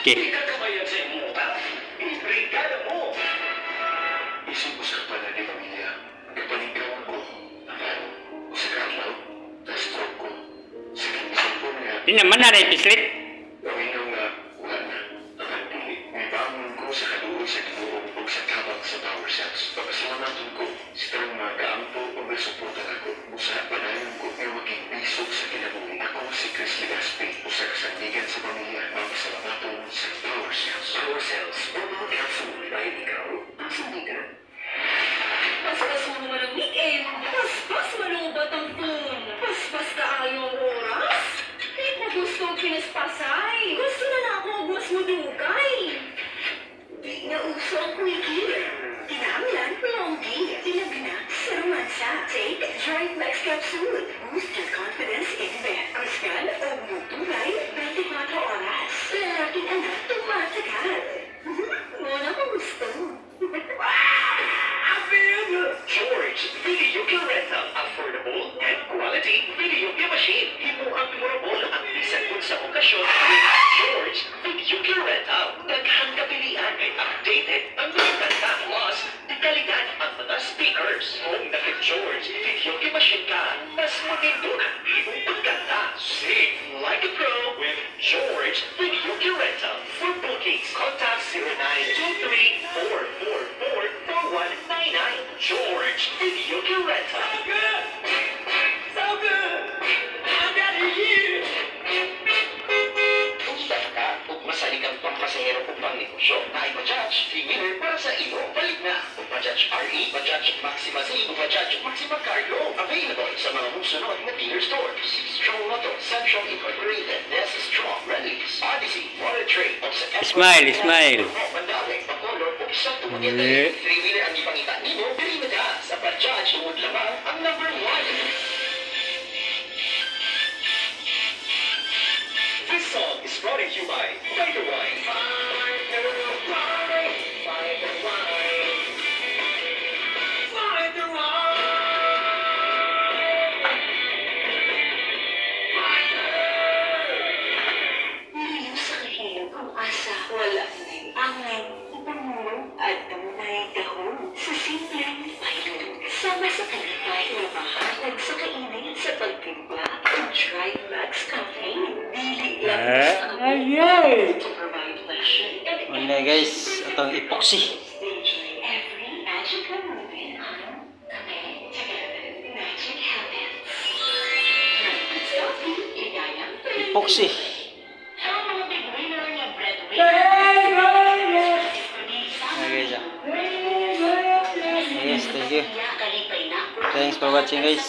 Milky. Ikakabayan sa iyong utang. Ibrigada mo. Isip ko sa kapala ni pamilya. Kapaligawan ko. Naman. O sa kalaw. Na-stroke ko. Sakit sa cellphone niya. Di naman na rin pislit. Gawin nga wala na. Naman dili. May bangon ko sa kaluoy sa ginuong o sa tabang sa power cells. Papasalamatan ko. Sitarang mga kaampo o may suporta ako. Musa panayon ko ay maging bisog sa kinabuhi. Ako si Chris Legaspi. Usa kasandigan sa pamilya. Papasalamatan sa power cells. Power cells. Herbal capsule. Dahil ikaw, ang sandigan. Paspas mo naman ang weekend. Paspas malubat ang phone. Paspas ka ayong oras. Kahit na gusto ang pinaspasay. Gusto na na ako mas madugay. Di na uso ang quickie. Tinamilan, longgi, tinagna, sarmansa. Take Dry Flex Capsule. Boost your confidence in bed. Kristal o mutunay, 24 oras. Lalaking anak, tumatagal. Muna ko gusto. George Video Game Rental. Affordable and quality video game machine. Himuang memorable ang bisan kung sa okasyon with George Video Game Rental. Daghang kapilian ay updated ang mga kanta plus dekalidad ang mga speakers. Kung naka-George Video Game Machine ka, mas matindog ang ibong pagkanta. Sing like a pro with George Video Game Rental. For bookings, contact 0923-444-4199. George Video Game Rental. So good! So good! I got it here! Kung bata ka, kung masalik ang pampasahero kung pang negosyo, ay Bajaj, three-wheeler para sa iyo. Balik na! Bajaj RE, Bajaj Maxima Z, Bajaj Maxima Cargo. Available sa mga musunod na dealer stores. Strong Motor, Central Incorporated, Nest Strong, Release, Odyssey, Water Trade, o sa Smile, smile. Mandalay, Bacolod, o sa Mali. Tumagete. Three-wheeler ang ipangita nimo, bili na ka sa Bajaj, tungod lamang ang number 1. This song is brought to you by Fighter Wine. Fighter Wine. Fighter Wine. Fighter Wine. Liyo sa kahilog ang asa. Wala na'y angin. Ipamulong at tamunay dahon. Sa simpleng pailog. Sama sa kalipay na mahatag sa kainin sa pagtimpla. Ang Dry Max Caffeine. Dili lang sa Ayay! to provide pleasure and Ano guys, itong epoxy. enjoy every magical moment on Kape Together Magic Habits. Breakfast coffee, ligayang Epoxy. ang mga big winner niya breadwinner. Okay, guys. Yes, thank you. Thanks for watching guys.